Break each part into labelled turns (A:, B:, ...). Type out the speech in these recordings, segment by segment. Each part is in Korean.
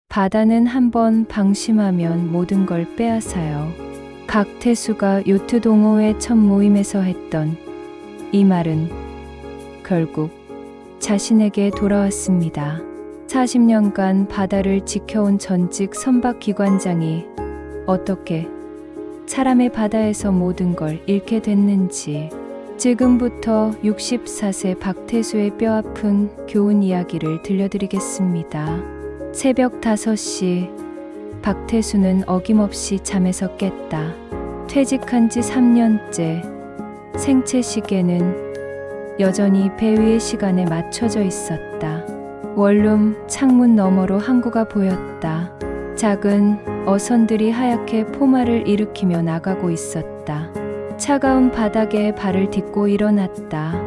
A: 바다는 한번 방심하면 모든 걸 빼앗아요. 박태수가 요트 동호회 첫 모임에서 했던 이 말은 결국 자신에게 돌아왔습니다. 40년간 바다를 지켜온 전직 선박기관장이 어떻게 사람의 바다에서 모든 걸 잃게 됐는지, 지금부터 64세 박태수의 뼈아픈 교훈 이야기를 들려드리겠습니다. 새벽 5시, 박태수는 어김없이 잠에서 깼다. 퇴직한 지 3년째, 생체 시계는 여전히 배 위의 시간에 맞춰져 있었다. 원룸 창문 너머로 항구가 보였다. 작은 어선들이 하얗게 포마를 일으키며 나가고 있었다. 차가운 바닥에 발을 딛고 일어났다.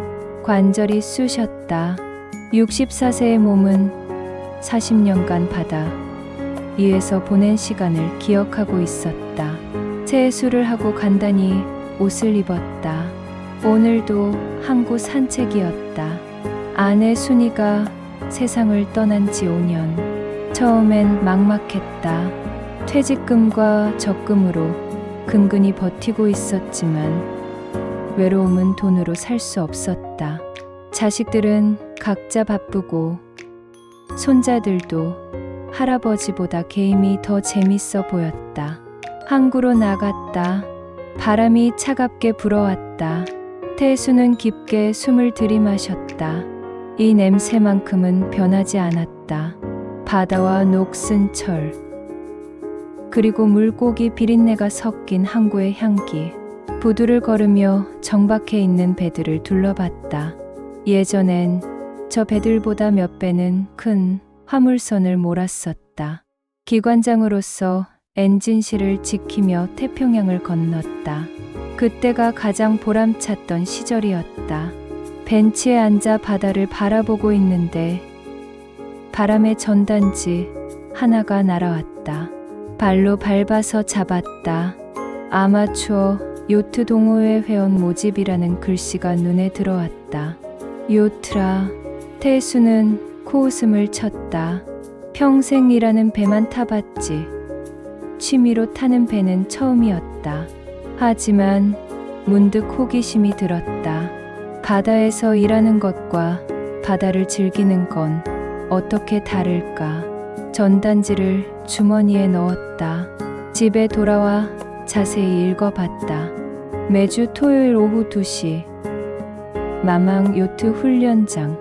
A: 관절이 쑤셨다. 64세의 몸은 40년간 바다 위에서 보낸 시간을 기억하고 있었다. 세수를 하고 간단히 옷을 입었다. 오늘도 항구 산책이었다. 아내 순이가 세상을 떠난 지 5년. 처음엔 막막했다. 퇴직금과 적금으로 근근히 버티고 있었지만 외로움은 돈으로 살 수 없었다. 자식들은 각자 바쁘고 손자들도 할아버지보다 게임이 더 재밌어 보였다. 항구로 나갔다. 바람이 차갑게 불어왔다. 태수는 깊게 숨을 들이마셨다. 이 냄새만큼은 변하지 않았다. 바다와 녹슨 철, 그리고 물고기 비린내가 섞인 항구의 향기. 부두를 걸으며 정박해 있는 배들을 둘러봤다. 예전엔 저 배들보다 몇 배는 큰 화물선을 몰았었다. 기관장으로서 엔진실을 지키며 태평양을 건넜다. 그때가 가장 보람찼던 시절이었다. 벤치에 앉아 바다를 바라보고 있는데 바람의 전단지 하나가 날아왔다. 발로 밟아서 잡았다. 아마추어 요트 동호회 회원 모집이라는 글씨가 눈에 들어왔다. 요트라. 태수는 코웃음을 쳤다. 평생 일하는 배만 타봤지. 취미로 타는 배는 처음이었다. 하지만 문득 호기심이 들었다. 바다에서 일하는 것과 바다를 즐기는 건 어떻게 다를까? 전단지를 주머니에 넣었다. 집에 돌아와 자세히 읽어봤다. 매주 토요일 오후 2시 마망 요트 훈련장.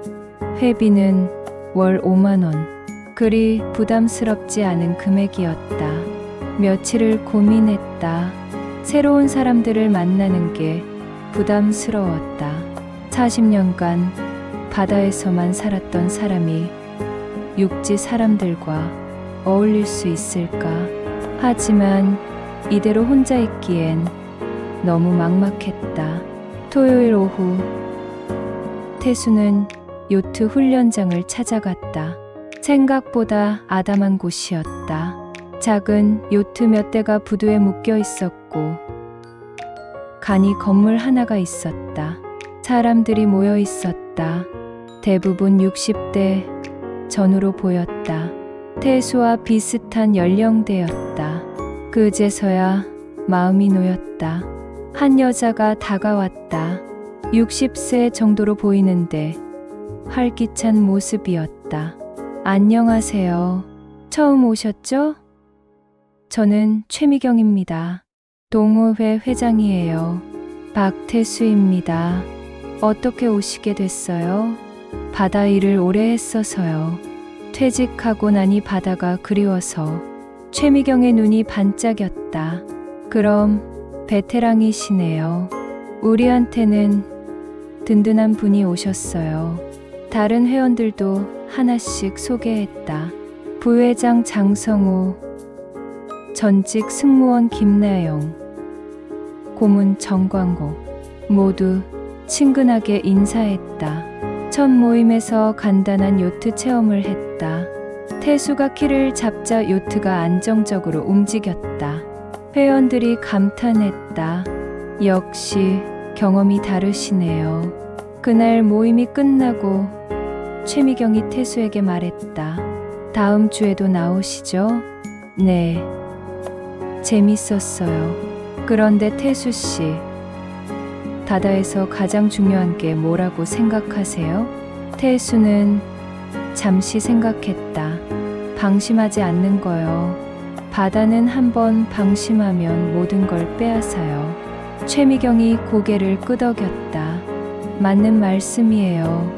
A: 회비는 월 5만 원. 그리 부담스럽지 않은 금액이었다. 며칠을 고민했다. 새로운 사람들을 만나는 게 부담스러웠다. 40년간 바다에서만 살았던 사람이 육지 사람들과 어울릴 수 있을까? 하지만 이대로 혼자 있기엔 너무 막막했다. 토요일 오후, 태수는 요트 훈련장을 찾아갔다. 생각보다 아담한 곳이었다. 작은 요트 몇 대가 부두에 묶여 있었고 간이 건물 하나가 있었다. 사람들이 모여 있었다. 대부분 60대 전후로 보였다. 태수와 비슷한 연령대였다. 그제서야 마음이 놓였다. 한 여자가 다가왔다. 60세 정도로 보이는데 활기찬 모습이었다. 안녕하세요. 처음 오셨죠? 저는 최미경입니다. 동호회 회장이에요. 박태수입니다. 어떻게 오시게 됐어요? 바다 일을 오래 했어서요. 퇴직하고 나니 바다가 그리워서. 최미경의 눈이 반짝였다. 그럼 베테랑이시네요. 우리한테는 든든한 분이 오셨어요. 다른 회원들도 하나씩 소개했다. 부회장 장성우, 전직 승무원 김나영, 고문 정광호. 모두 친근하게 인사했다. 첫 모임에서 간단한 요트 체험을 했다. 태수가 키를 잡자 요트가 안정적으로 움직였다. 회원들이 감탄했다. 역시 경험이 다르시네요. 그날 모임이 끝나고 최미경이 태수에게 말했다. 다음 주에도 나오시죠? 네. 재밌었어요. 그런데 태수 씨, 바다에서 가장 중요한 게 뭐라고 생각하세요? 태수는 잠시 생각했다. 방심하지 않는 거요. 바다는 한번 방심하면 모든 걸 빼앗아요. 최미경이 고개를 끄덕였다. 맞는 말씀이에요.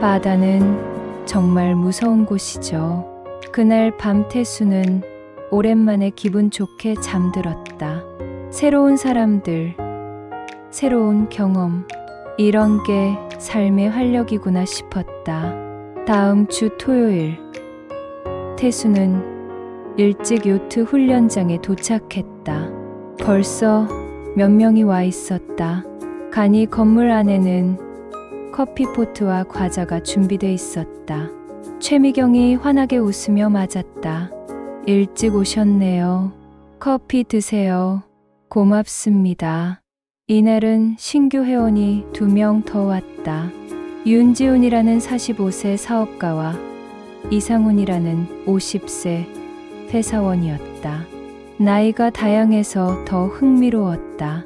A: 바다는 정말 무서운 곳이죠. 그날 밤 태수는 오랜만에 기분 좋게 잠들었다. 새로운 사람들, 새로운 경험, 이런 게 삶의 활력이구나 싶었다. 다음 주 토요일, 태수는 일찍 요트 훈련장에 도착했다. 벌써 몇 명이 와 있었다. 간이 건물 안에는 커피포트와 과자가 준비돼 있었다. 최미경이 환하게 웃으며 맞았다. 일찍 오셨네요. 커피 드세요. 고맙습니다. 이날은 신규 회원이 2명 더 왔다. 윤지훈이라는 45세 사업가와 이상훈이라는 50세 회사원이었다. 나이가 다양해서 더 흥미로웠다.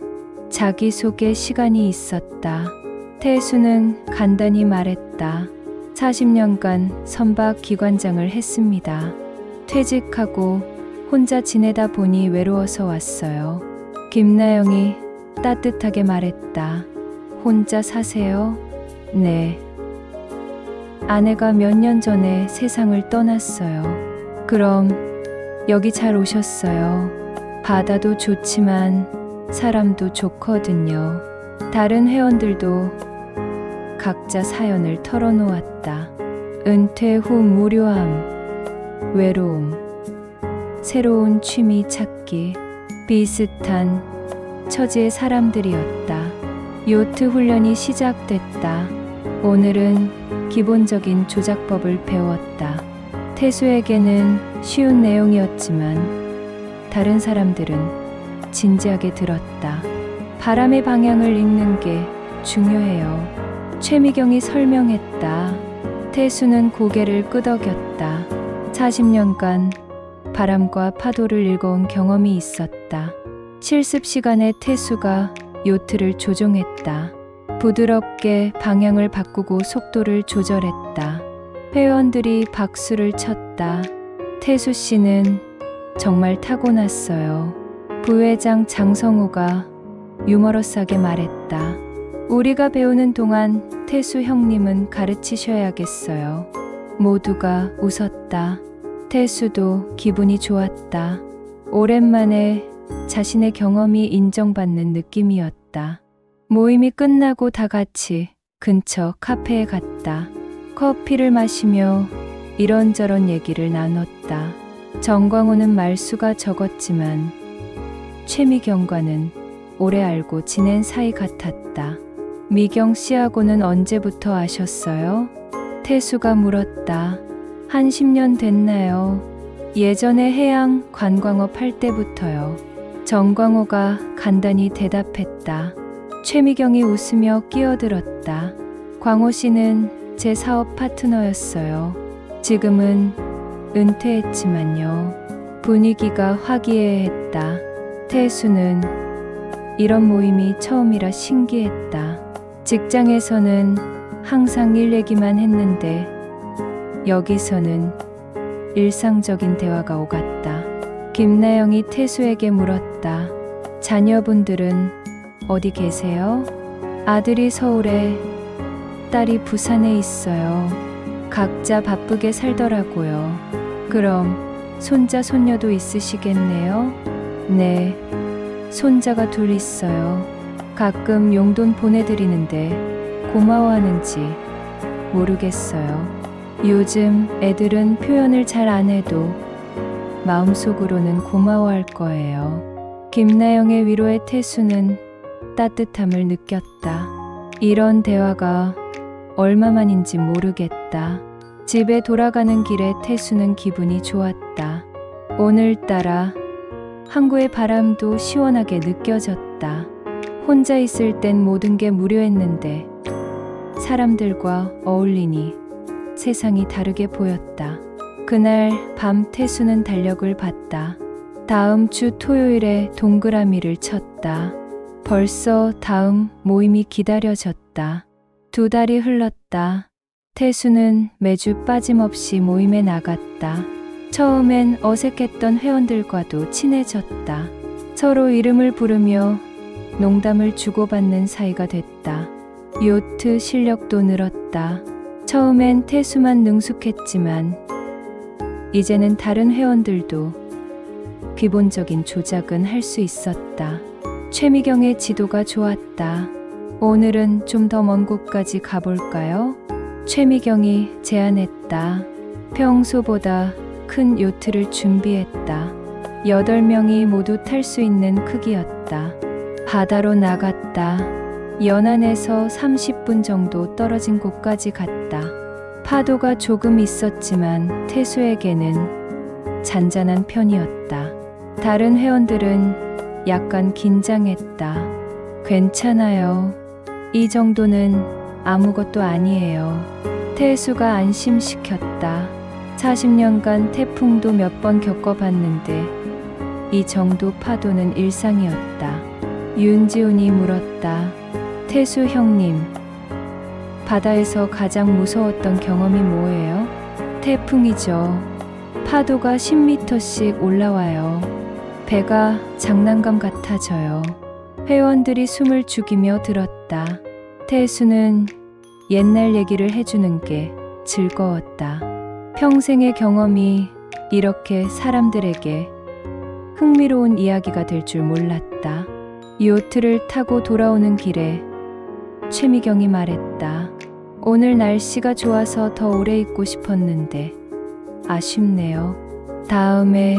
A: 자기소개 시간이 있었다. 태수는 간단히 말했다. 40년간 선박 기관장을 했습니다. 퇴직하고 혼자 지내다 보니 외로워서 왔어요. 김나영이 따뜻하게 말했다. 혼자 사세요? 네. 아내가 몇 년 전에 세상을 떠났어요. 그럼 여기 잘 오셨어요. 바다도 좋지만 사람도 좋거든요. 다른 회원들도 각자 사연을 털어놓았다. 은퇴 후 무료함, 외로움, 새로운 취미 찾기, 비슷한 처지의 사람들이었다. 요트 훈련이 시작됐다. 오늘은 기본적인 조작법을 배웠다. 태수에게는 쉬운 내용이었지만 다른 사람들은 진지하게 들었다. 바람의 방향을 읽는 게 중요해요. 최미경이 설명했다. 태수는 고개를 끄덕였다. 40년간 바람과 파도를 읽어온 경험이 있었다. 실습 시간에 태수가 요트를 조종했다. 부드럽게 방향을 바꾸고 속도를 조절했다. 회원들이 박수를 쳤다. 태수 씨는 정말 타고났어요. 부회장 장성우가 유머러스하게 말했다. 우리가 배우는 동안 태수 형님은 가르치셔야겠어요. 모두가 웃었다. 태수도 기분이 좋았다. 오랜만에 자신의 경험이 인정받는 느낌이었다. 모임이 끝나고 다 같이 근처 카페에 갔다. 커피를 마시며 이런저런 얘기를 나눴다. 정광호는 말수가 적었지만 최미경과는 오래 알고 지낸 사이 같았다. 미경 씨하고는 언제부터 아셨어요? 태수가 물었다. 한 10년 됐나요? 예전에 해양 관광업 할 때부터요. 정광호가 간단히 대답했다. 최미경이 웃으며 끼어들었다. 광호 씨는 제 사업 파트너였어요. 지금은 은퇴했지만요. 분위기가 화기애애했다. 태수는 이런 모임이 처음이라 신기했다. 직장에서는 항상 일 얘기만 했는데 여기서는 일상적인 대화가 오갔다. 김나영이 태수에게 물었다. 자녀분들은 어디 계세요? 아들이 서울에, 딸이 부산에 있어요. 각자 바쁘게 살더라고요. 그럼 손자, 손녀도 있으시겠네요? 네, 손자가 2 있어요. 가끔 용돈 보내드리는데 고마워하는지 모르겠어요. 요즘 애들은 표현을 잘 안 해도 마음속으로는 고마워할 거예요. 김나영의 위로에 태수는 따뜻함을 느꼈다. 이런 대화가 얼마만인지 모르겠다. 집에 돌아가는 길에 태수는 기분이 좋았다. 오늘따라 항구의 바람도 시원하게 느껴졌다. 혼자 있을 땐 모든 게 무료했는데 사람들과 어울리니 세상이 다르게 보였다. 그날 밤 태수는 달력을 봤다. 다음 주 토요일에 동그라미를 쳤다. 벌써 다음 모임이 기다려졌다. 2달이 흘렀다. 태수는 매주 빠짐없이 모임에 나갔다. 처음엔 어색했던 회원들과도 친해졌다. 서로 이름을 부르며 농담을 주고받는 사이가 됐다. 요트 실력도 늘었다. 처음엔 태수만 능숙했지만 이제는 다른 회원들도 기본적인 조작은 할 수 있었다. 최미경의 지도가 좋았다. 오늘은 좀 더 먼 곳까지 가볼까요? 최미경이 제안했다. 평소보다 큰 요트를 준비했다. 8명이 모두 탈 수 있는 크기였다. 바다로 나갔다. 연안에서 30분 정도 떨어진 곳까지 갔다. 파도가 조금 있었지만 태수에게는 잔잔한 편이었다. 다른 회원들은 약간 긴장했다. 괜찮아요. 이 정도는 아무것도 아니에요. 태수가 안심시켰다. 40년간 태풍도 몇 번 겪어봤는데 이 정도 파도는 일상이었다. 윤지훈이 물었다. 태수 형님, 바다에서 가장 무서웠던 경험이 뭐예요? 태풍이죠. 파도가 10m씩 올라와요. 배가 장난감 같아져요. 회원들이 숨을 죽이며 들었다. 태수는 옛날 얘기를 해주는 게 즐거웠다. 평생의 경험이 이렇게 사람들에게 흥미로운 이야기가 될 줄 몰랐다. 요트를 타고 돌아오는 길에 최미경이 말했다. 오늘 날씨가 좋아서 더 오래 있고 싶었는데 아쉽네요. 다음에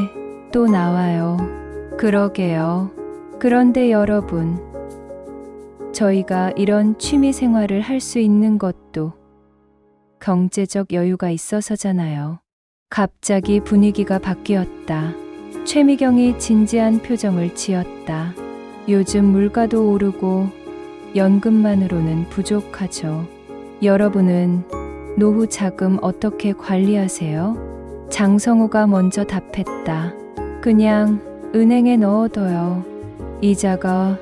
A: 또 나와요. 그러게요. 그런데 여러분, 저희가 이런 취미 생활을 할 수 있는 것도 경제적 여유가 있어서잖아요. 갑자기 분위기가 바뀌었다. 최미경이 진지한 표정을 지었다. 요즘 물가도 오르고 연금만으로는 부족하죠. 여러분은 노후 자금 어떻게 관리하세요? 장성우가 먼저 답했다. 그냥 은행에 넣어둬요. 이자가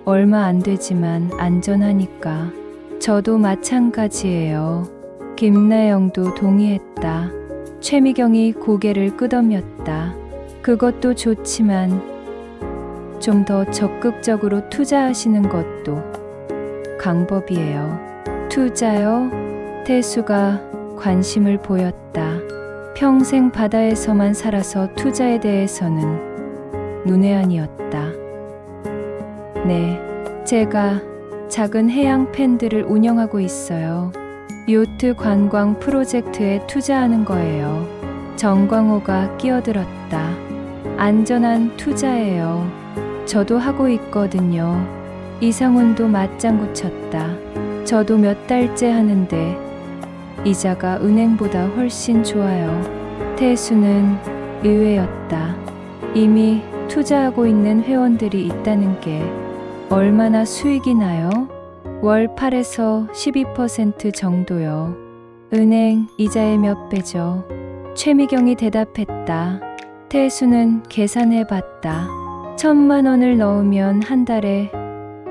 A: 얼마 안 되지만 안전하니까. 저도 마찬가지예요. 김나영도 동의했다. 최미경이 고개를 끄덕였다. 그것도 좋지만 좀 더 적극적으로 투자하시는 것도 방법이에요. 투자요? 태수가 관심을 보였다. 평생 바다에서만 살아서 투자에 대해서는 문외한이었다. 네, 제가 작은 해양 팬들을 운영하고 있어요. 요트 관광 프로젝트에 투자하는 거예요. 정광호가 끼어들었다. 안전한 투자예요. 저도 하고 있거든요. 이상훈도 맞장구 쳤다. 저도 몇 달째 하는데 이자가 은행보다 훨씬 좋아요. 태수는 의외였다. 이미 투자하고 있는 회원들이 있다는 게 얼마나 수익이 나요? 월 8에서 12% 정도요. 은행 이자의 몇 배죠? 최미경이 대답했다. 태수는 계산해봤다. 1,000만 원을 넣으면 한 달에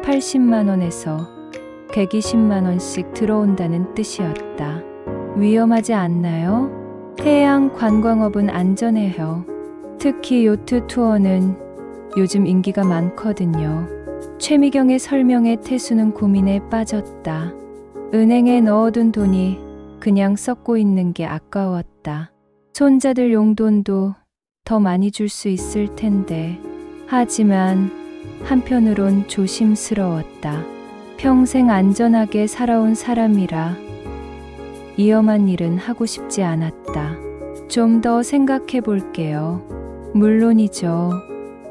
A: 80만 원에서 120만 원씩 들어온다는 뜻이었다. 위험하지 않나요? 해양 관광업은 안전해요. 특히 요트 투어는 요즘 인기가 많거든요. 최미경의 설명에 태수는 고민에 빠졌다. 은행에 넣어둔 돈이 그냥 썩고 있는 게 아까웠다. 손자들 용돈도 더 많이 줄 수 있을 텐데. 하지만 한편으론 조심스러웠다. 평생 안전하게 살아온 사람이라 위험한 일은 하고 싶지 않았다. 좀 더 생각해 볼게요. 물론이죠.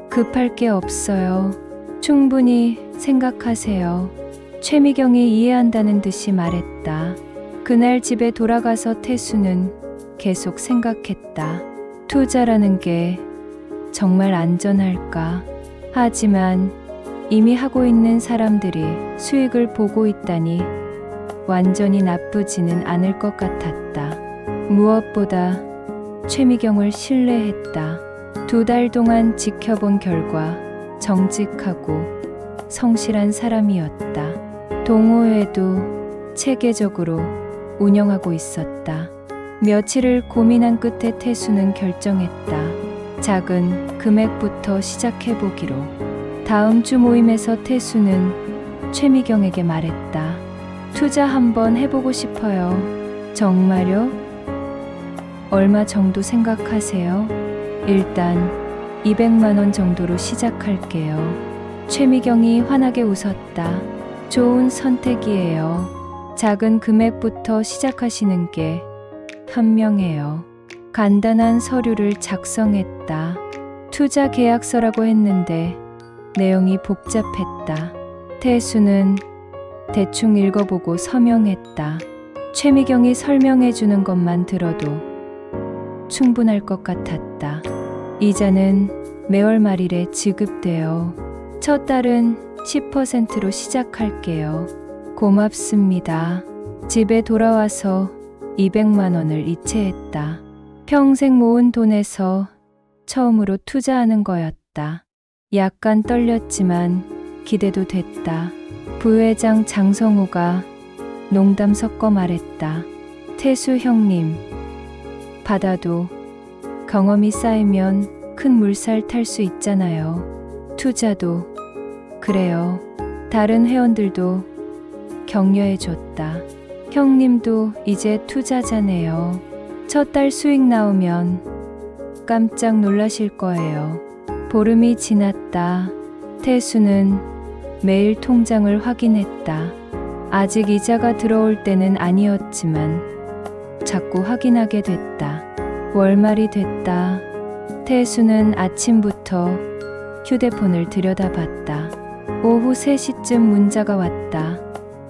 A: 급할 게 없어요. 충분히 생각하세요. 최미경이 이해한다는 듯이 말했다. 그날 집에 돌아가서 태수는 계속 생각했다. 투자라는 게 정말 안전할까? 하지만 이미 하고 있는 사람들이 수익을 보고 있다니 완전히 나쁘지는 않을 것 같았다. 무엇보다 최미경을 신뢰했다. 2달 동안 지켜본 결과 정직하고 성실한 사람이었다. 동호회도 체계적으로 운영하고 있었다. 며칠을 고민한 끝에 태수는 결정했다. 작은 금액부터 시작해보기로. 다음 주 모임에서 태수는 최미경에게 말했다. 투자 한번 해보고 싶어요. 정말요? 얼마 정도 생각하세요? 일단 200만 원 정도로 시작할게요. 최미경이 환하게 웃었다. 좋은 선택이에요. 작은 금액부터 시작하시는 게 현명해요. 간단한 서류를 작성했다. 투자 계약서라고 했는데 내용이 복잡했다. 태수는 대충 읽어보고 서명했다. 최미경이 설명해 주는 것만 들어도 충분할 것 같았다. 이자는 매월 말일에 지급돼요. 첫 달은 10%로 시작할게요. 고맙습니다. 집에 돌아와서 200만 원을 이체했다. 평생 모은 돈에서 처음으로 투자하는 거였다. 약간 떨렸지만 기대도 됐다. 부회장 장성우가 농담 섞어 말했다. 태수 형님, 바다도 경험이 쌓이면 큰 물살 탈 수 있잖아요. 투자도 그래요. 다른 회원들도 격려해줬다. 형님도 이제 투자자네요. 첫 달 수익 나오면 깜짝 놀라실 거예요. 보름이 지났다. 태수는 매일 통장을 확인했다. 아직 이자가 들어올 때는 아니었지만 자꾸 확인하게 됐다. 월말이 됐다. 태수는 아침부터 휴대폰을 들여다봤다. 오후 3시쯤 문자가 왔다.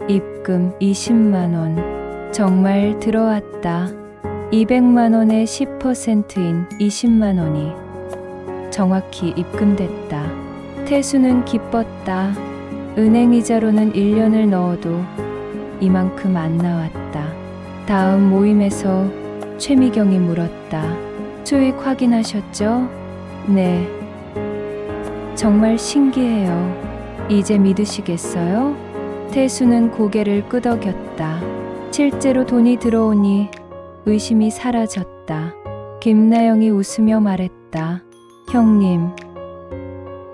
A: 입금 20만 원. 정말 들어왔다. 200만 원의 10%인 20만 원이 정확히 입금됐다. 태수는 기뻤다. 은행 이자로는 1년을 넣어도 이만큼 안 나왔다. 다음 모임에서 최미경이 물었다. 수익 확인하셨죠? 네. 정말 신기해요. 이제 믿으시겠어요? 태수는 고개를 끄덕였다. 실제로 돈이 들어오니 의심이 사라졌다. 김나영이 웃으며 말했다. 형님,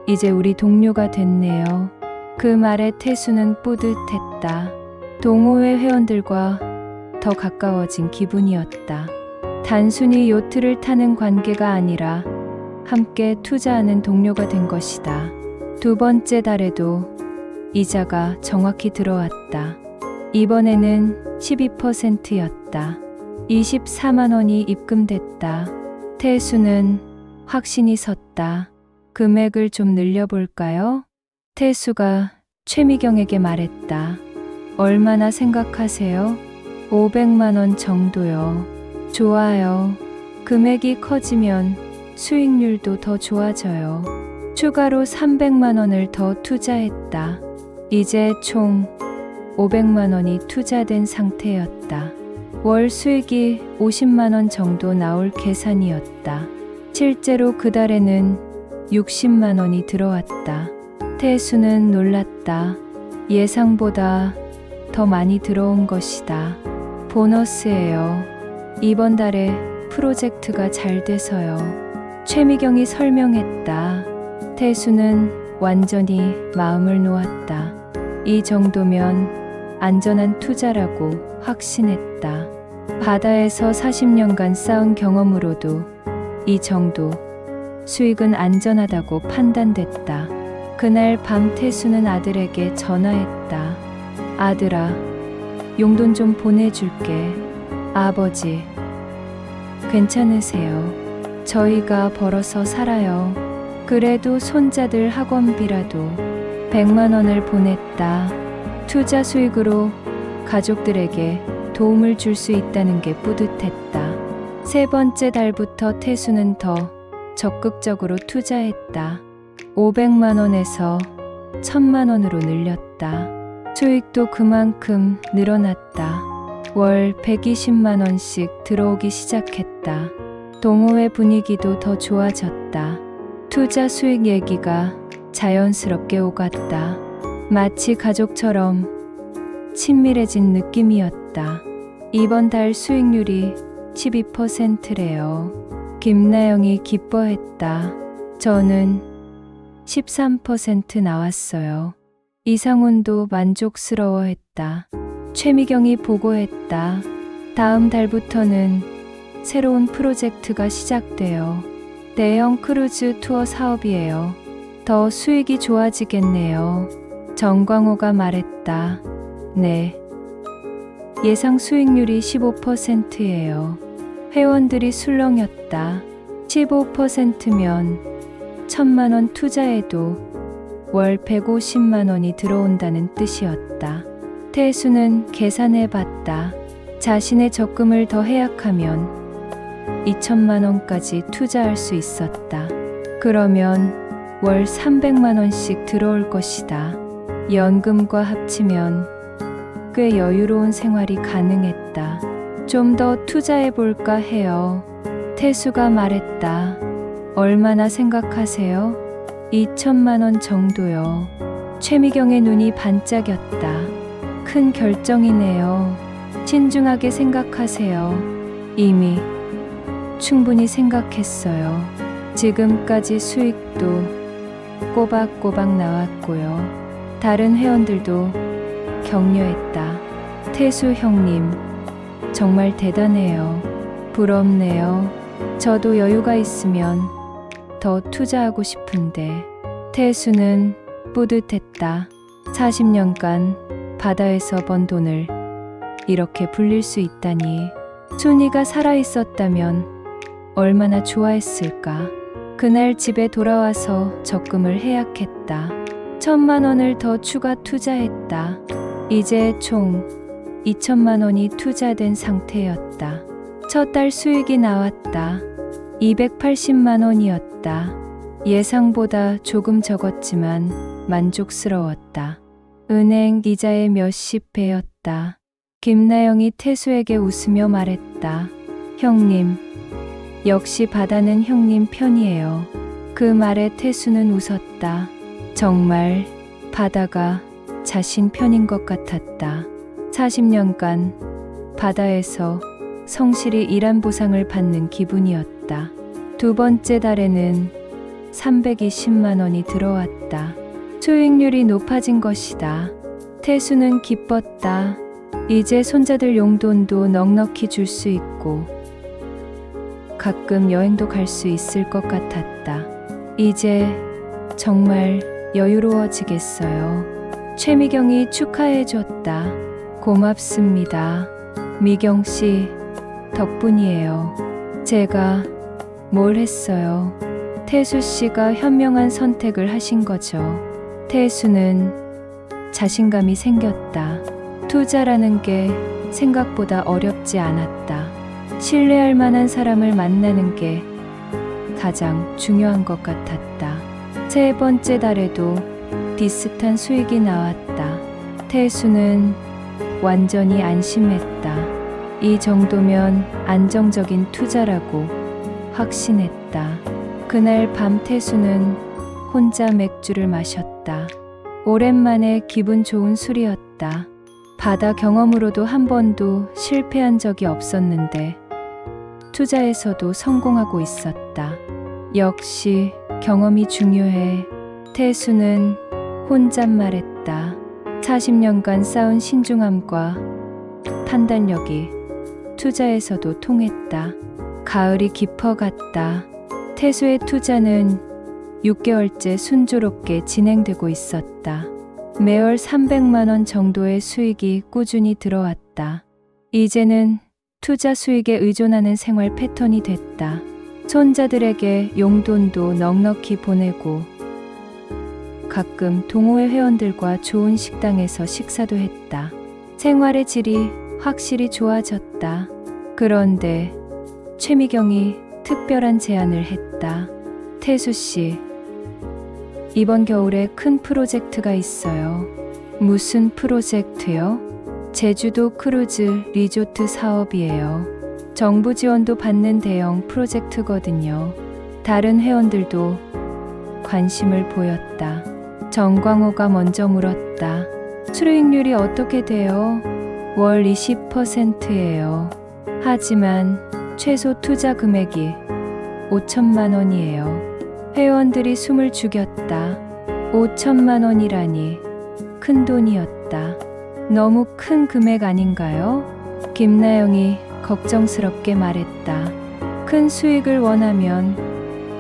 A: 이제 우리 동료가 됐네요. 그 말에 태수는 뿌듯했다. 동호회 회원들과 더 가까워진 기분이었다. 단순히 요트를 타는 관계가 아니라 함께 투자하는 동료가 된 것이다. 2번째 달에도 이자가 정확히 들어왔다. 이번에는 12%였다. 24만 원이 입금됐다. 태수는 확신이 섰다. 금액을 좀 늘려볼까요? 태수가 최미경에게 말했다. 얼마나 생각하세요? 500만 원 정도요. 좋아요. 금액이 커지면 수익률도 더 좋아져요. 추가로 300만 원을 더 투자했다. 이제 총 500만 원이 투자된 상태였다. 월 수익이 50만 원 정도 나올 계산이었다. 실제로 그 달에는 60만 원이 들어왔다. 태수는 놀랐다. 예상보다 더 많이 들어온 것이다. 보너스예요. 이번 달에 프로젝트가 잘 돼서요. 최미경이 설명했다. 태수는 완전히 마음을 놓았다. 이 정도면 안전한 투자라고 확신했다. 바다에서 40년간 쌓은 경험으로도 이 정도 수익은 안전하다고 판단됐다. 그날 밤 태수는 아들에게 전화했다. 아들아, 용돈 좀 보내줄게. 아버지, 괜찮으세요? 저희가 벌어서 살아요. 그래도 손자들 학원비라도 100만 원을 보냈다. 투자 수익으로 가족들에게 도움을 줄 수 있다는 게 뿌듯했다. 3번째 달부터 태수는 더 적극적으로 투자했다. 500만 원에서 1000만 원으로 늘렸다. 수익도 그만큼 늘어났다. 월 120만 원씩 들어오기 시작했다. 동호회 분위기도 더 좋아졌다. 투자 수익 얘기가 자연스럽게 오갔다. 마치 가족처럼 친밀해진 느낌이었다. 이번 달 수익률이 12%래요. 김나영이 기뻐했다. 저는 13% 나왔어요. 이상훈도 만족스러워했다. 최미경이 보고했다. 다음 달부터는 새로운 프로젝트가 시작돼요. 대형 크루즈 투어 사업이에요. 더 수익이 좋아지겠네요. 정광호가 말했다. 네. 예상 수익률이 15%예요. 회원들이 술렁였다. 15%면 1,000만 원 투자해도 월 150만 원이 들어온다는 뜻이었다. 태수는 계산해 봤다. 자신의 적금을 더 해약하면 2천만 원까지 투자할 수 있었다. 그러면 월 300만 원씩 들어올 것이다. 연금과 합치면 꽤 여유로운 생활이 가능했다. 좀 더 투자해 볼까 해요. 태수가 말했다. 얼마나 생각하세요? 2천만 원 정도요. 최미경의 눈이 반짝였다. 큰 결정이네요. 신중하게 생각하세요. 이미 충분히 생각했어요. 지금까지 수익도 꼬박꼬박 나왔고요. 다른 회원들도 격려했다. 태수 형님, 정말 대단해요. 부럽네요. 저도 여유가 있으면 더 투자하고 싶은데. 태수는 뿌듯했다. 40년간 바다에서 번 돈을 이렇게 불릴 수 있다니. 순이가 살아있었다면 얼마나 좋아했을까. 그날 집에 돌아와서 적금을 해약했다. 1,000만 원을 더 추가 투자했다. 이제 총 2천만 원이 투자된 상태였다. 첫 달 수익이 나왔다. 280만 원이었다. 예상보다 조금 적었지만 만족스러웠다. 은행 이자의 몇십 배였다. 김나영이 태수에게 웃으며 말했다. 형님, 역시 바다는 형님 편이에요. 그 말에 태수는 웃었다. 정말 바다가 자신 편인 것 같았다. 40년간 바다에서 성실히 일한 보상을 받는 기분이었다. 두 번째 달에는 320만 원이 들어왔다. 수익률이 높아진 것이다. 태수는 기뻤다. 이제 손자들 용돈도 넉넉히 줄 수 있고 가끔 여행도 갈 수 있을 것 같았다. 이제 정말 여유로워지겠어요. 최미경이 축하해줬다. 고맙습니다. 미경씨 덕분이에요. 제가 뭘 했어요? 태수씨가 현명한 선택을 하신 거죠. 태수는 자신감이 생겼다. 투자라는 게 생각보다 어렵지 않았다. 신뢰할 만한 사람을 만나는 게 가장 중요한 것 같았다. 세 번째 달에도 비슷한 수익이 나왔다. 태수는 완전히 안심했다. 이 정도면 안정적인 투자라고 확신했다. 그날 밤 태수는 혼자 맥주를 마셨다. 오랜만에 기분 좋은 술이었다. 바다 경험으로도 한 번도 실패한 적이 없었는데 투자에서도 성공하고 있었다. 역시 경험이 중요해. 태수는 혼잣말했다. 40년간 쌓은 신중함과 판단력이 투자에서도 통했다. 가을이 깊어갔다. 태수의 투자는 6개월째 순조롭게 진행되고 있었다. 매월 300만 원 정도의 수익이 꾸준히 들어왔다. 이제는 투자 수익에 의존하는 생활 패턴이 됐다. 손자들에게 용돈도 넉넉히 보내고 가끔 동호회 회원들과 좋은 식당에서 식사도 했다. 생활의 질이 확실히 좋아졌다. 그런데 최미경이 특별한 제안을 했다. 태수씨, 이번 겨울에 큰 프로젝트가 있어요. 무슨 프로젝트요? 제주도 크루즈 리조트 사업이에요. 정부 지원도 받는 대형 프로젝트거든요. 다른 회원들도 관심을 보였다. 정광호가 먼저 물었다. 수익률이 어떻게 돼요? 월 20%예요. 하지만 최소 투자 금액이 5천만 원이에요. 회원들이 숨을 죽였다. 5천만 원이라니 큰 돈이었다. 너무 큰 금액 아닌가요? 김나영이 걱정스럽게 말했다. 큰 수익을 원하면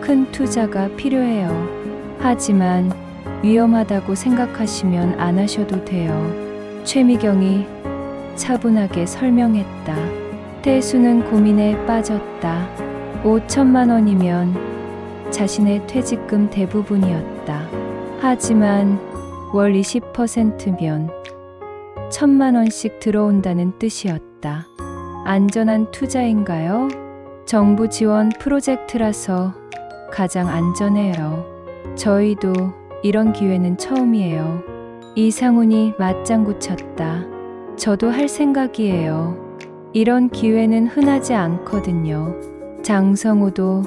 A: 큰 투자가 필요해요. 하지만 위험하다고 생각하시면 안 하셔도 돼요. 최미경이 차분하게 설명했다. 태수는 고민에 빠졌다. 5천만 원이면 자신의 퇴직금 대부분이었다. 하지만 월 20%면 1,000만 원씩 들어온다는 뜻이었다. 안전한 투자인가요? 정부 지원 프로젝트라서 가장 안전해요. 저희도 이런 기회는 처음이에요. 이상훈이 맞장구 쳤다. 저도 할 생각이에요. 이런 기회는 흔하지 않거든요. 장성우도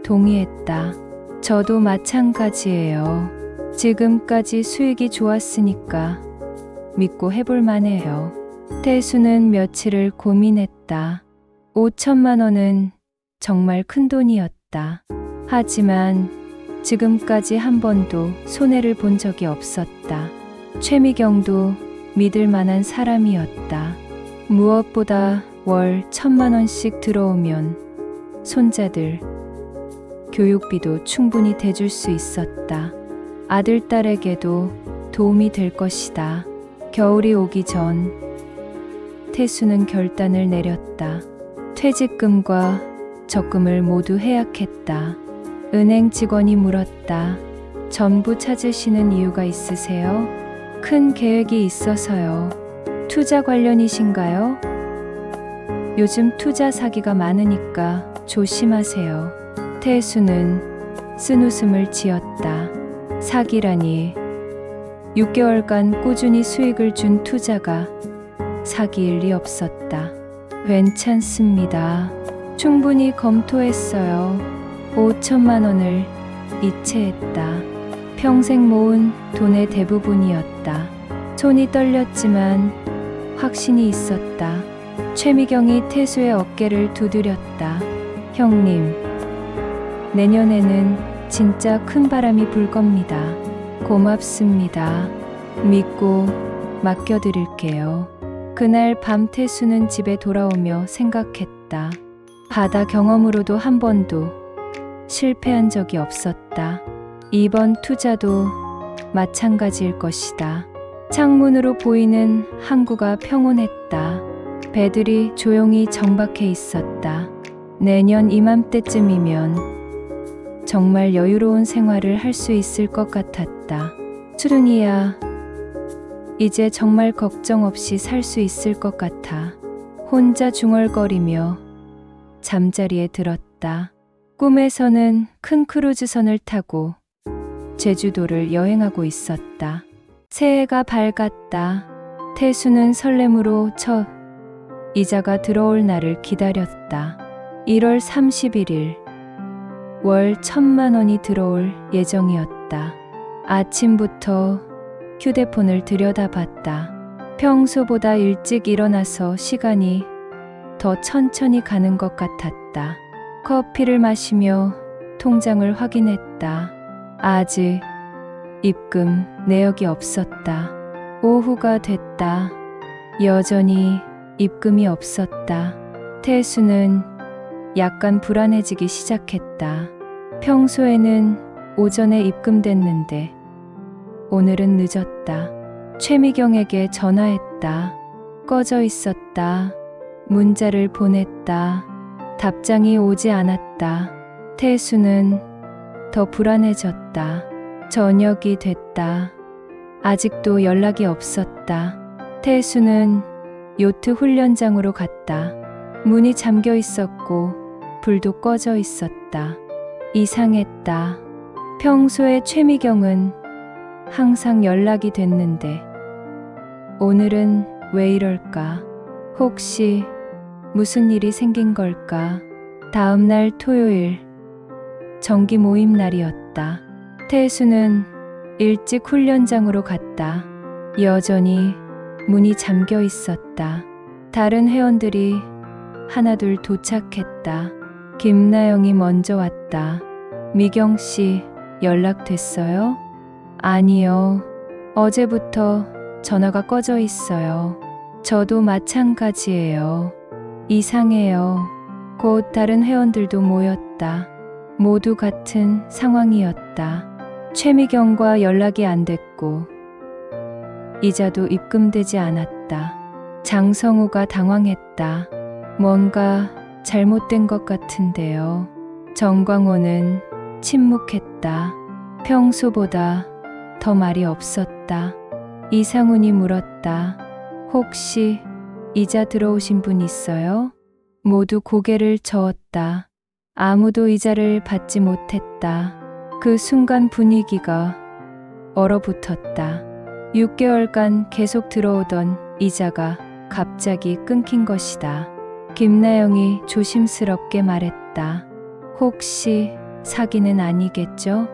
A: 동의했다. 저도 마찬가지예요. 지금까지 수익이 좋았으니까 믿고 해볼 만해요. 태수는 며칠을 고민했다. 5천만 원은 정말 큰 돈이었다. 하지만 지금까지 한 번도 손해를 본 적이 없었다. 최미경도 믿을 만한 사람이었다. 무엇보다 월 1,000만 원씩 들어오면 손자들 교육비도 충분히 대줄 수 있었다. 아들, 딸에게도 도움이 될 것이다. 겨울이 오기 전 태수는 결단을 내렸다. 퇴직금과 적금을 모두 해약했다. 은행 직원이 물었다. 전부 찾으시는 이유가 있으세요? 큰 계획이 있어서요. 투자 관련이신가요? 요즘 투자 사기가 많으니까 조심하세요. 태수는 쓴웃음을 지었다. 사기라니. 6개월간 꾸준히 수익을 준 투자가 사기일 리 없었다. 괜찮습니다. 충분히 검토했어요. 5천만 원을 이체했다. 평생 모은 돈의 대부분이었다. 손이 떨렸지만 확신이 있었다. 최미경이 태수의 어깨를 두드렸다. 형님, 내년에는 진짜 큰 바람이 불 겁니다. 고맙습니다. 믿고 맡겨드릴게요. 그날 밤 태수는 집에 돌아오며 생각했다. 바다 경험으로도 한 번도 실패한 적이 없었다. 이번 투자도 마찬가지일 것이다. 창문으로 보이는 항구가 평온했다. 배들이 조용히 정박해 있었다. 내년 이맘때쯤이면 정말 여유로운 생활을 할 수 있을 것 같았다. 수른이야, 이제 정말 걱정 없이 살 수 있을 것 같아. 혼자 중얼거리며 잠자리에 들었다. 꿈에서는 큰 크루즈선을 타고 제주도를 여행하고 있었다. 새해가 밝았다. 태수는 설렘으로 첫 이자가 들어올 날을 기다렸다. 1월 31일 월 1,000만 원이 들어올 예정이었다. 아침부터 휴대폰을 들여다봤다. 평소보다 일찍 일어나서 시간이 더 천천히 가는 것 같았다. 커피를 마시며 통장을 확인했다. 아직 입금 내역이 없었다. 오후가 됐다. 여전히 입금이 없었다. 태수는 약간 불안해지기 시작했다. 평소에는 오전에 입금됐는데 오늘은 늦었다. 최미경에게 전화했다. 꺼져 있었다. 문자를 보냈다. 답장이 오지 않았다. 태수는 더 불안해졌다. 저녁이 됐다. 아직도 연락이 없었다. 태수는 요트 훈련장으로 갔다. 문이 잠겨 있었고 불도 꺼져 있었다. 이상했다. 평소에 최미경은 항상 연락이 됐는데 오늘은 왜 이럴까? 혹시 무슨 일이 생긴 걸까? 다음 날 토요일, 정기 모임 날이었다. 태수는 일찍 훈련장으로 갔다. 여전히 문이 잠겨 있었다. 다른 회원들이 하나둘 도착했다. 김나영이 먼저 왔다. 미경 씨, 연락됐어요? 아니요. 어제부터 전화가 꺼져 있어요. 저도 마찬가지예요. 이상해요. 곧 다른 회원들도 모였다. 모두 같은 상황이었다. 최미경과 연락이 안 됐고 이자도 입금되지 않았다. 장성우가 당황했다. 뭔가 잘못된 것 같은데요. 정광호는 침묵했다. 평소보다 더 말이 없었다. 이상훈이 물었다. 혹시 이자 들어오신 분 있어요? 모두 고개를 저었다. 아무도 이자를 받지 못했다. 그 순간 분위기가 얼어붙었다. 6개월간 계속 들어오던 이자가 갑자기 끊긴 것이다. 김나영이 조심스럽게 말했다. 혹시 사기는 아니겠죠?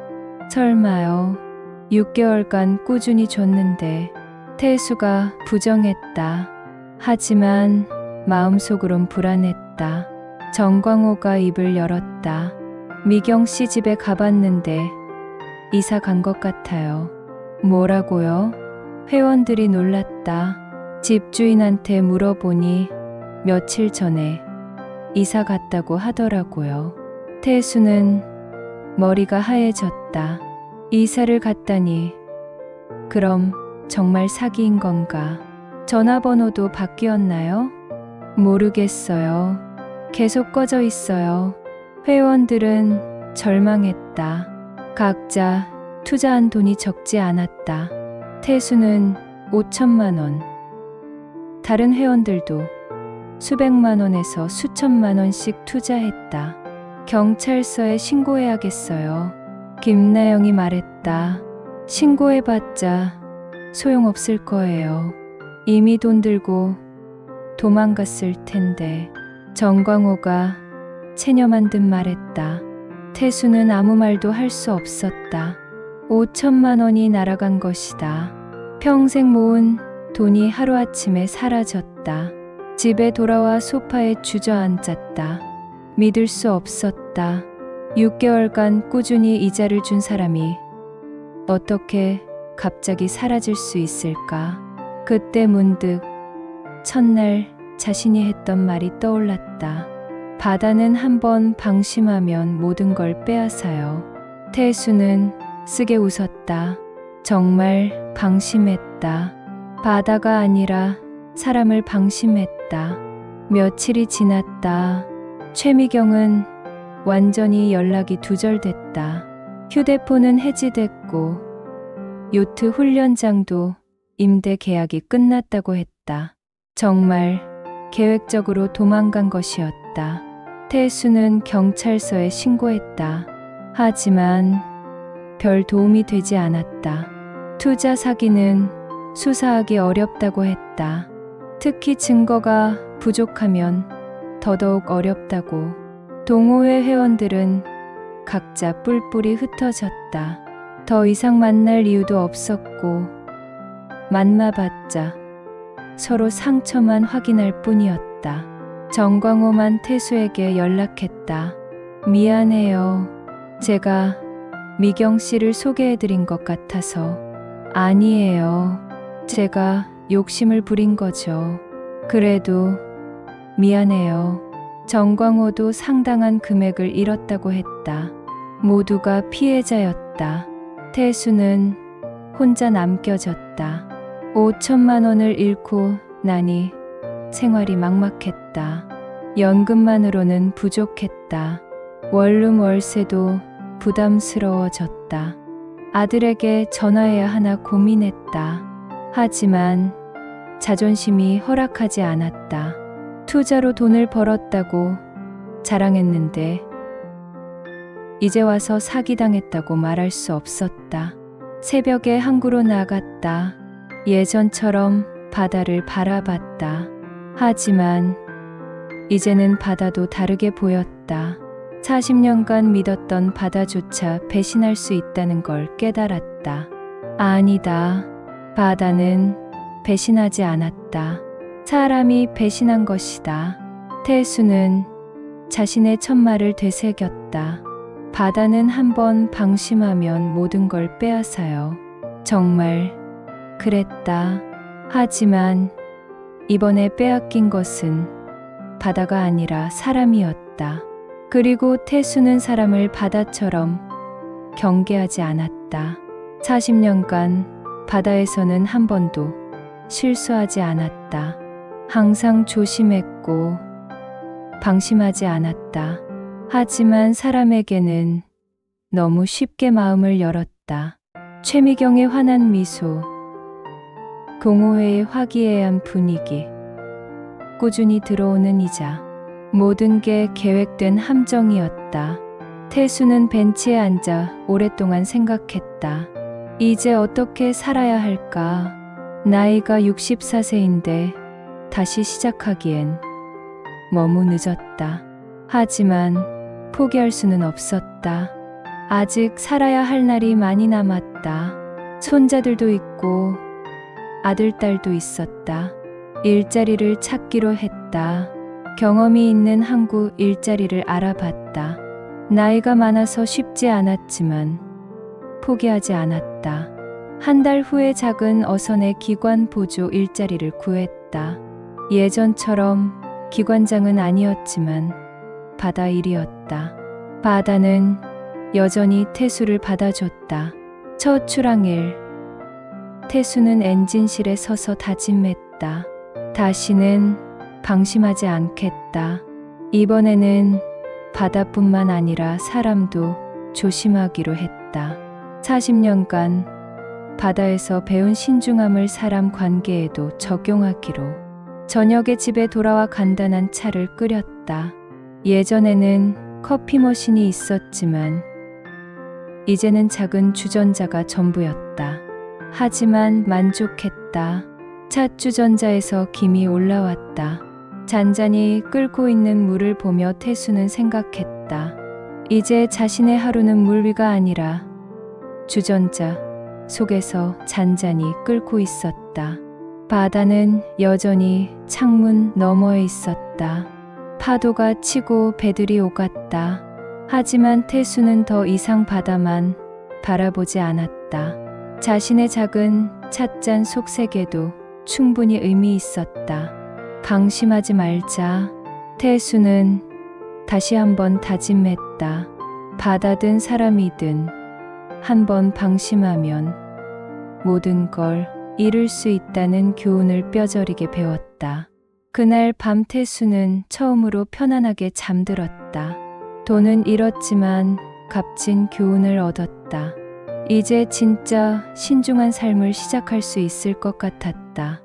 A: 설마요. 6개월간 꾸준히 줬는데. 태수가 부정했다. 하지만 마음속으론 불안했다. 정광호가 입을 열었다. 미경 씨 집에 가봤는데 이사 간 것 같아요. 뭐라고요? 회원들이 놀랐다. 집주인한테 물어보니 며칠 전에 이사 갔다고 하더라고요. 태수는 머리가 하얘졌다. 이사를 갔다니. 그럼 정말 사기인 건가? 전화번호도 바뀌었나요? 모르겠어요. 계속 꺼져 있어요. 회원들은 절망했다. 각자 투자한 돈이 적지 않았다. 태수는 5천만 원. 다른 회원들도 수백만 원에서 수천만 원씩 투자했다. 경찰서에 신고해야겠어요. 김나영이 말했다. 신고해봤자 소용없을 거예요. 이미 돈 들고 도망갔을 텐데. 정광호가 체념한 듯 말했다. 태수는 아무 말도 할 수 없었다. 5천만 원이 날아간 것이다. 평생 모은 돈이 하루아침에 사라졌다. 집에 돌아와 소파에 주저앉았다. 믿을 수 없었다. 6개월간 꾸준히 이자를 준 사람이 어떻게 갑자기 사라질 수 있을까? 그때 문득 첫날 자신이 했던 말이 떠올랐다. 바다는 한번 방심하면 모든 걸 빼앗아요. 태수는 쓰게 웃었다. 정말 방심했다. 바다가 아니라 사람을 방심했다. 며칠이 지났다. 최미경은 완전히 연락이 두절됐다. 휴대폰은 해지됐고 요트 훈련장도 임대 계약이 끝났다고 했다. 정말 계획적으로 도망간 것이었다. 태수는 경찰서에 신고했다. 하지만 별 도움이 되지 않았다. 투자 사기는 수사하기 어렵다고 했다. 특히 증거가 부족하면 더더욱 어렵다고. 동호회 회원들은 각자 뿔뿔이 흩어졌다. 더 이상 만날 이유도 없었고 만나봤자 서로 상처만 확인할 뿐이었다. 정광호만 태수에게 연락했다. 미안해요. 제가 미경 씨를 소개해드린 것 같아서. 아니에요. 제가 욕심을 부린 거죠. 그래도 미안해요. 정광호도 상당한 금액을 잃었다고 했다. 모두가 피해자였다. 태수는 혼자 남겨졌다. 5천만 원을 잃고 나니 생활이 막막했다. 연금만으로는 부족했다. 원룸 월세도 부담스러워졌다. 아들에게 전화해야 하나 고민했다. 하지만 자존심이 허락하지 않았다. 투자로 돈을 벌었다고 자랑했는데 이제 와서 사기당했다고 말할 수 없었다. 새벽에 항구로 나갔다. 예전처럼 바다를 바라봤다. 하지만 이제는 바다도 다르게 보였다. 40년간 믿었던 바다조차 배신할 수 있다는 걸 깨달았다. 아니다. 바다는 배신하지 않았다. 사람이 배신한 것이다. 태수는 자신의 첫말을 되새겼다. 바다는 한번 방심하면 모든 걸 빼앗아요. 정말 그랬다. 하지만 이번에 빼앗긴 것은 바다가 아니라 사람이었다. 그리고 태수는 사람을 바다처럼 경계하지 않았다. 40년간 바다에서는 한 번도 실수하지 않았다. 항상 조심했고 방심하지 않았다. 하지만 사람에게는 너무 쉽게 마음을 열었다. 최미경의 환한 미소, 공호회의 화기애애한 분위기, 꾸준히 들어오는 이자, 모든 게 계획된 함정이었다. 태수는 벤치에 앉아 오랫동안 생각했다. 이제 어떻게 살아야 할까? 나이가 64세인데 다시 시작하기엔 너무 늦었다. 하지만 포기할 수는 없었다. 아직 살아야 할 날이 많이 남았다. 손자들도 있고 아들, 딸도 있었다. 일자리를 찾기로 했다. 경험이 있는 한국 일자리를 알아봤다. 나이가 많아서 쉽지 않았지만 포기하지 않았다. 한 달 후에 작은 어선의 기관 보조 일자리를 구했다. 예전처럼 기관장은 아니었지만 바다 일이었다. 바다는 여전히 태수를 받아줬다. 첫 출항일, 태수는 엔진실에 서서 다짐했다. 다시는 방심하지 않겠다. 이번에는 바다뿐만 아니라 사람도 조심하기로 했다. 40년간 바다에서 배운 신중함을 사람 관계에도 적용하기로. 저녁에 집에 돌아와 간단한 차를 끓였다. 예전에는 커피 머신이 있었지만 이제는 작은 주전자가 전부였다. 하지만 만족했다. 차 주전자에서 김이 올라왔다. 잔잔히 끓고 있는 물을 보며 태수는 생각했다. 이제 자신의 하루는 물 위가 아니라 주전자 속에서 잔잔히 끓고 있었다. 바다는 여전히 창문 너머에 있었다. 파도가 치고 배들이 오갔다. 하지만 태수는 더 이상 바다만 바라보지 않았다. 자신의 작은 찻잔 속 세계도 충분히 의미 있었다. 방심하지 말자. 태수는 다시 한번 다짐했다. 바다든 사람이든 한번 방심하면 모든 걸 잃을 수 있다는 교훈을 뼈저리게 배웠다. 그날 밤 태수는 처음으로 편안하게 잠들었다. 돈은 잃었지만 값진 교훈을 얻었다. 이제 진짜 신중한 삶을 시작할 수 있을 것 같았다.